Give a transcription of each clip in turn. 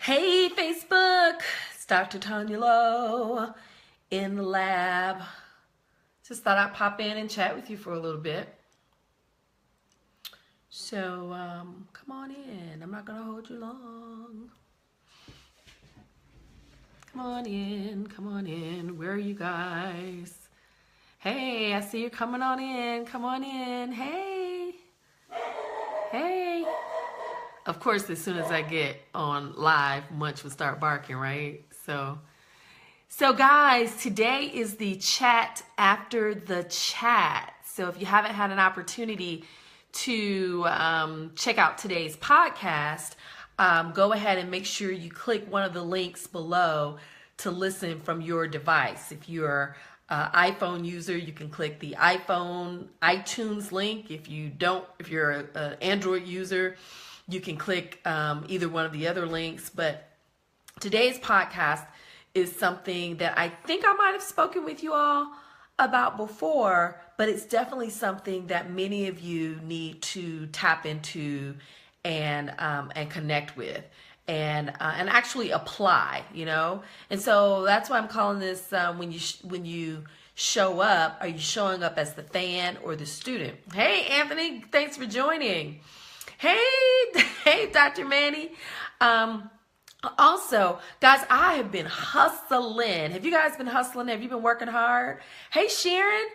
Hey Facebook, it's Dr. Taunya Lowe in the lab. Just thought I'd pop in and chat with you for a little bit. So come on in. I'm not gonna hold you long. Come on in, come on in. Where are you guys? Hey, I see you coming on in. Come on in. Hey. Hey. Of course, as soon as I get on live, Munch will start barking, right? So guys, today is the chat after the chat. So if you haven't had an opportunity to check out today's podcast, go ahead and make sure you click one of the links below to listen from your device. If you're an iPhone user, you can click the iPhone iTunes link. If you're an Android user, you can click either one of the other links. But today's podcast is something that I think I might have spoken with you all about before, but it's definitely something that many of you need to tap into and connect with and actually apply, And so that's why I'm calling this when you show up, are you showing up as the fan or the student? Hey, Anthony, thanks for joining. Hey, Dr. Manny. Also, guys, I have been hustling. Have you guys been hustling? Have you been working hard? Hey, Sharon.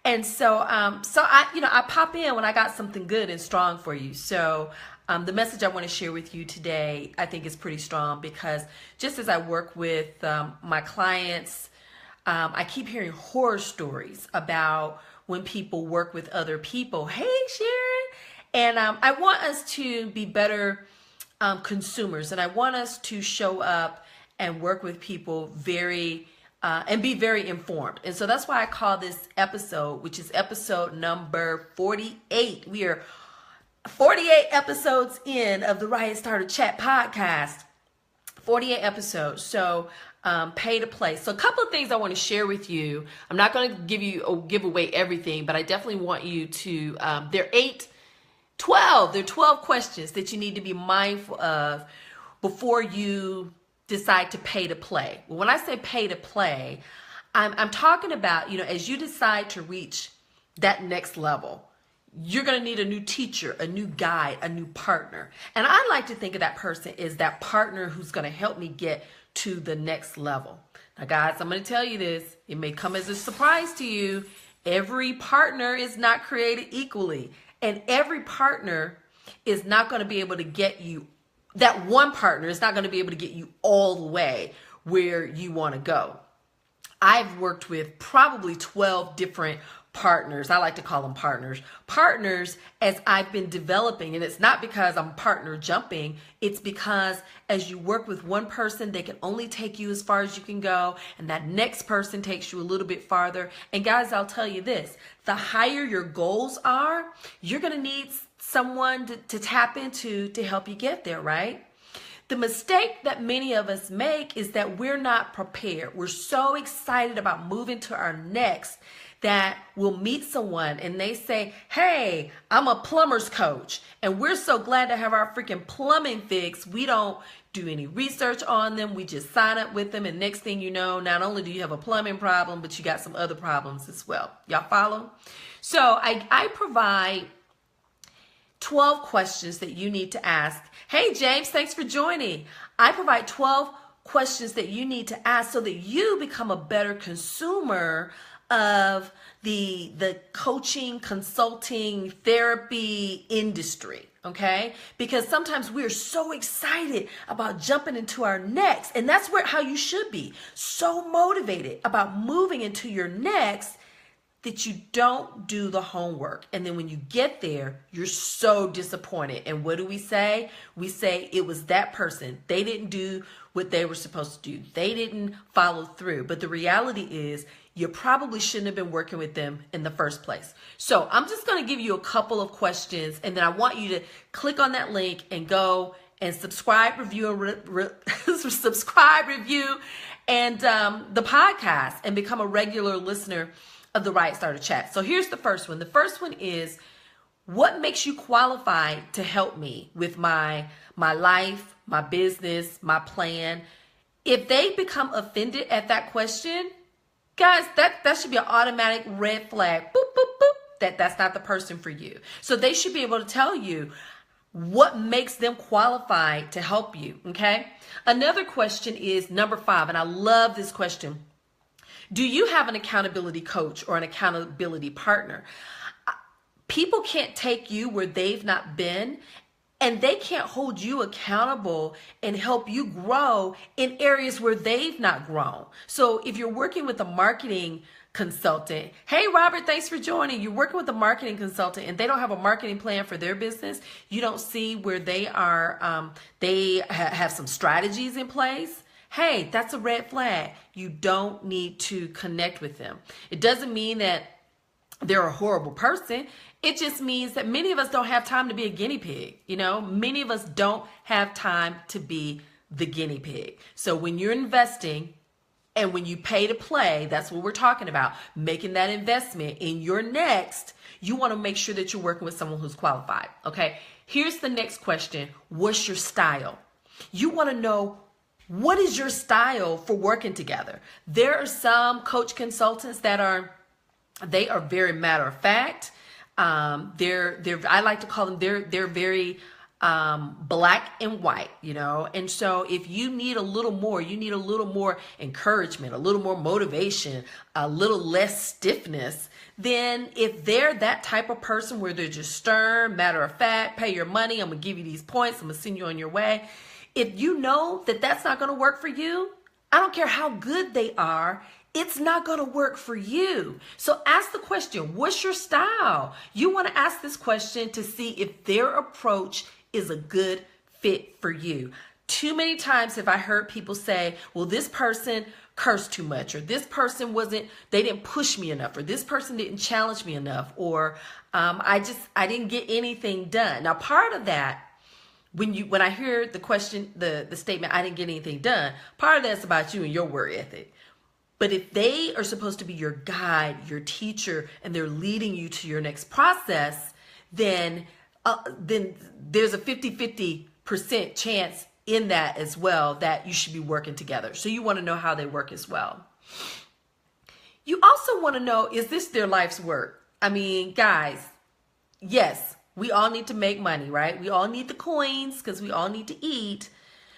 And so I pop in when I got something good and strong for you. So the message I want to share with you today, I think is pretty strong because just as I work with my clients, I keep hearing horror stories about when people work with other people. Hey, Sharon. And I want us to be better consumers, and I want us to show up and work with people and be very informed. And so that's why I call this episode, which is episode number 48. We are 48 episodes in of the Riot Starter Chat podcast. 48 episodes. So pay to play. So a couple of things I want to share with you. I'm not going to give away everything, but I definitely want you to. There are 12 questions that you need to be mindful of before you decide to pay to play. Well, when I say pay to play, I'm talking about, as you decide to reach that next level, you're going to need a new teacher, a new guide, a new partner. And I like to think of that person as that partner who's going to help me get to the next level. Now, guys, I'm going to tell you this. It may come as a surprise to you. Every partner is not created equally. And every partner is not going to be able to get you, that one partner is not going to be able to get you all the way where you want to go. I've worked with probably 12 different partners. I like to call them partners as I've been developing. And it's not because I'm partner jumping. It's because as you work with one person, they can only take you as far as you can go. And that next person takes you a little bit farther. And guys, I'll tell you this, the higher your goals are, you're going to need someone to tap into to help you get there, right? The mistake that many of us make is that we're not prepared. We're so excited about moving to our next that we'll meet someone and they say, hey, I'm a plumber's coach. And we're so glad to have our freaking plumbing fixed. We don't do any research on them. We just sign up with them. And next thing you know, not only do you have a plumbing problem, but you got some other problems as well. Y'all follow? So I provide 12 questions that you need to ask. Hey, James, thanks for joining. I provide 12 questions that you need to ask so that you become a better consumer of the coaching, consulting, therapy industry, okay? Because sometimes we're so excited about jumping into our next, and that's how you should be. So motivated about moving into your next that you don't do the homework. And then when you get there, you're so disappointed. And what do we say? We say it was that person. They didn't do what they were supposed to do. They didn't follow through. But the reality is you probably shouldn't have been working with them in the first place. So I'm just going to give you a couple of questions, and then I want you to click on that link and go and subscribe, review, and the podcast and become a regular listener of the Riot Starter Chat. So here's the first one. The first one is, What makes you qualified to help me with my life, my business, my plan? If they become offended at that question, guys, that should be an automatic red flag. Boop, boop, boop. That's not the person for you. So they should be able to tell you what makes them qualified to help you, okay? Another question is number 5, and I love this question. Do you have an accountability coach or an accountability partner? People can't take you where they've not been, and they can't hold you accountable and help you grow in areas where they've not grown. So if you're working with a marketing consultant, hey Robert, thanks for joining. You're working with a marketing consultant and they don't have a marketing plan for their business. You don't see where they are, have some strategies in place. Hey, that's a red flag. You don't need to connect with them. It doesn't mean that they're a horrible person. It just means that many of us don't have time to be a guinea pig. You know, many of us don't have time to be the guinea pig. So when you're investing and when you pay to play, that's what we're talking about, making that investment in your next, you want to make sure that you're working with someone who's qualified. Okay. Here's the next question. What's your style? You want to know, what is your style for working together? There are some coach consultants that they are very matter of fact. I like to call them, they're very black and white, you know. And so if you need a little more, encouragement, a little more motivation, a little less stiffness, then if they're that type of person where they're just stern, matter of fact, pay your money, I'm gonna give you these points, I'm gonna send you on your way. If you know that that's not gonna work for you, I don't care how good they are, it's not going to work for you. So ask the question, what's your style? You want to ask this question to see if their approach is a good fit for you. Too many times have I heard people say, well, this person cursed too much, or this person they didn't push me enough, or this person didn't challenge me enough, or I didn't get anything done. Now, part of that, when I hear the question, the statement, I didn't get anything done, part of that's about you and your work ethic. But if they are supposed to be your guide, your teacher, and they're leading you to your next process, then there's a 50-50% chance in that as well that you should be working together. So you want to know how they work as well. You also want to know, is this their life's work? I mean, guys, yes, we all need to make money, right? We all need the coins because we all need to eat.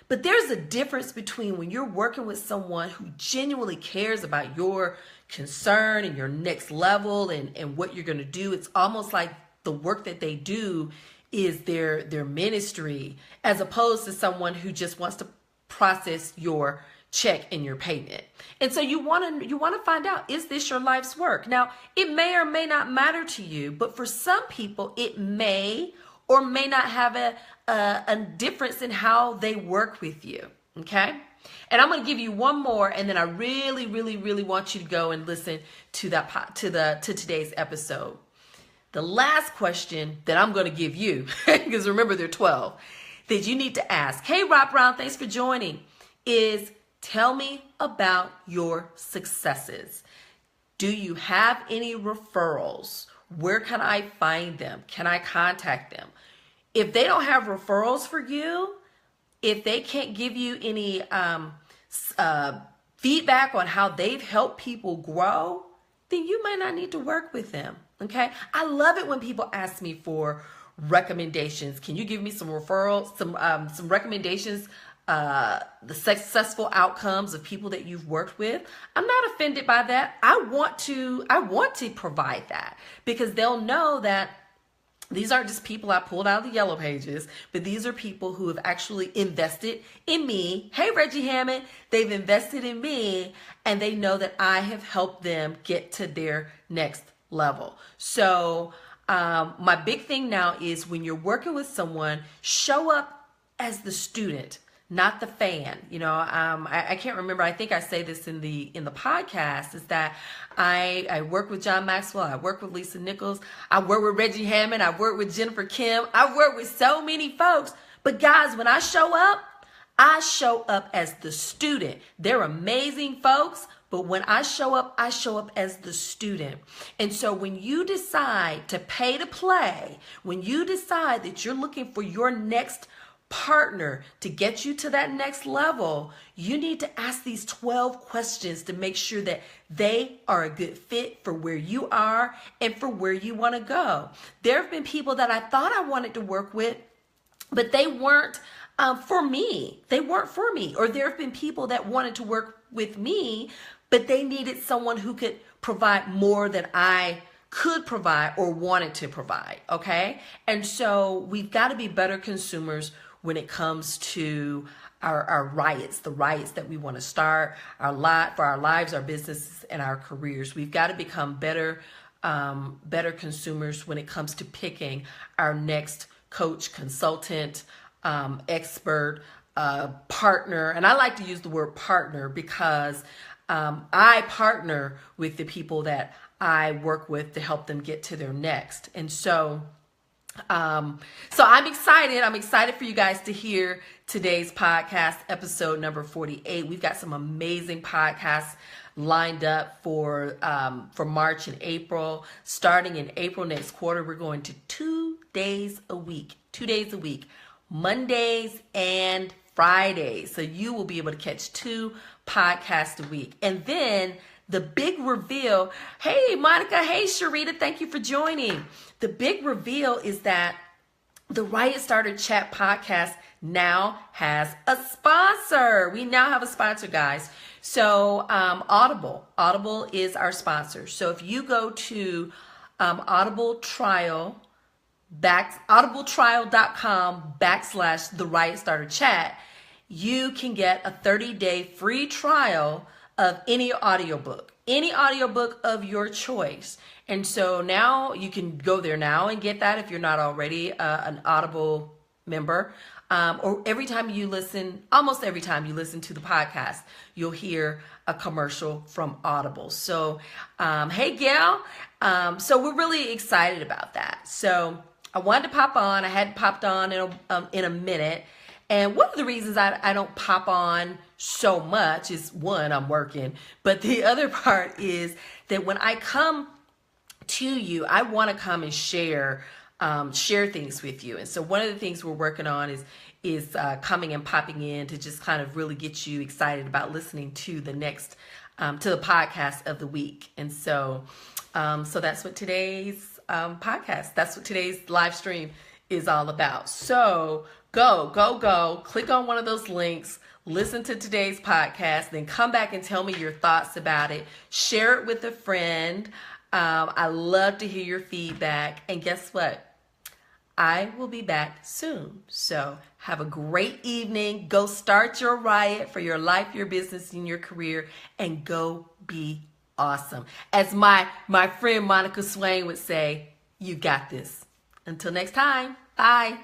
But there's a difference between when you're working with someone who genuinely cares about your concern and your next level and what you're going to do. It's almost like the work that they do is their ministry, as opposed to someone who just wants to process your check and your payment. And so you want to find out, is this your life's work? Now, it may or may not matter to you, but for some people it may or may not have a difference in how they work with you, okay? And I'm going to give you one more, and then I really, really, really want you to go and listen to today's episode. The last question that I'm going to give you, because remember there are 12, that you need to ask, hey, Rob Brown, thanks for joining, is tell me about your successes. Do you have any referrals? Where can I find them? Can I contact them? If they don't have referrals for you, if they can't give you any feedback on how they've helped people grow, then you might not need to work with them, okay? I love it when people ask me for recommendations. Can you give me some referrals, some recommendations, the successful outcomes of people that you've worked with? I'm not offended by that. I want to provide that, because they'll know that these aren't just people I pulled out of the yellow pages, but these are people who have actually invested in me. Hey, Reggie Hammond, they've invested in me, and they know that I have helped them get to their next level. So my big thing now is, when you're working with someone, show up as the student, not the fan. You know, I can't remember. I think I say this in the podcast, is that I work with John Maxwell. I work with Lisa Nichols. I work with Reggie Hammond. I work with Jennifer Kim. I work with so many folks. But guys, when I show up as the student. They're amazing folks, But when I show up as the student. And so when you decide to pay to play, when you decide that you're looking for your next partner to get you to that next level, you need to ask these 12 questions to make sure that they are a good fit for where you are and for where you want to go. There have been people that I thought I wanted to work with, but they weren't for me. They weren't for me. Or there have been people that wanted to work with me, but they needed someone who could provide more than I could provide or wanted to provide. Okay. And so we've got to be better consumers when it comes to our riots, the riots that we want to start for our lives, our businesses, and our careers. We've got to become better consumers when it comes to picking our next coach, consultant, expert, partner. And I like to use the word partner because I partner with the people that I work with to help them get to their next. And so I'm excited. I'm excited for you guys to hear today's podcast, episode number 48. We've got some amazing podcasts lined up for March and April. Starting in April next quarter, we're going to 2 days a week, Mondays and Fridays. So you will be able to catch 2 podcasts a week. And then the big reveal, hey, Monica, hey, Sharita, thank you for joining. The big reveal is that the Riot Starter Chat podcast now has a sponsor. We now have a sponsor, guys. So Audible is our sponsor. So if you go to audibletrial.com/the Riot Starter Chat, you can get a 30-day free trial of any audiobook of your choice. And so now you can go there now and get that if you're not already an Audible member. Or almost every time you listen to the podcast, you'll hear a commercial from Audible. So, hey, Gail. So we're really excited about that. So I wanted to pop on. I hadn't popped on in a minute. And one of the reasons I don't pop on so much is, one, I'm working. But the other part is that when I come to you, I want to come and share things with you. And so one of the things we're working on is coming and popping in to just kind of really get you excited about listening to the next, to the podcast of the week. And so that's what today's podcast, that's what today's live stream is all about. So go, click on one of those links, listen to today's podcast, then come back and tell me your thoughts about it. Share it with a friend. I love to hear your feedback. And guess what? I will be back soon. So have a great evening. Go start your riot for your life, your business, and your career, and go be awesome. As my friend Monica Swain would say, you got this. Until next time, bye.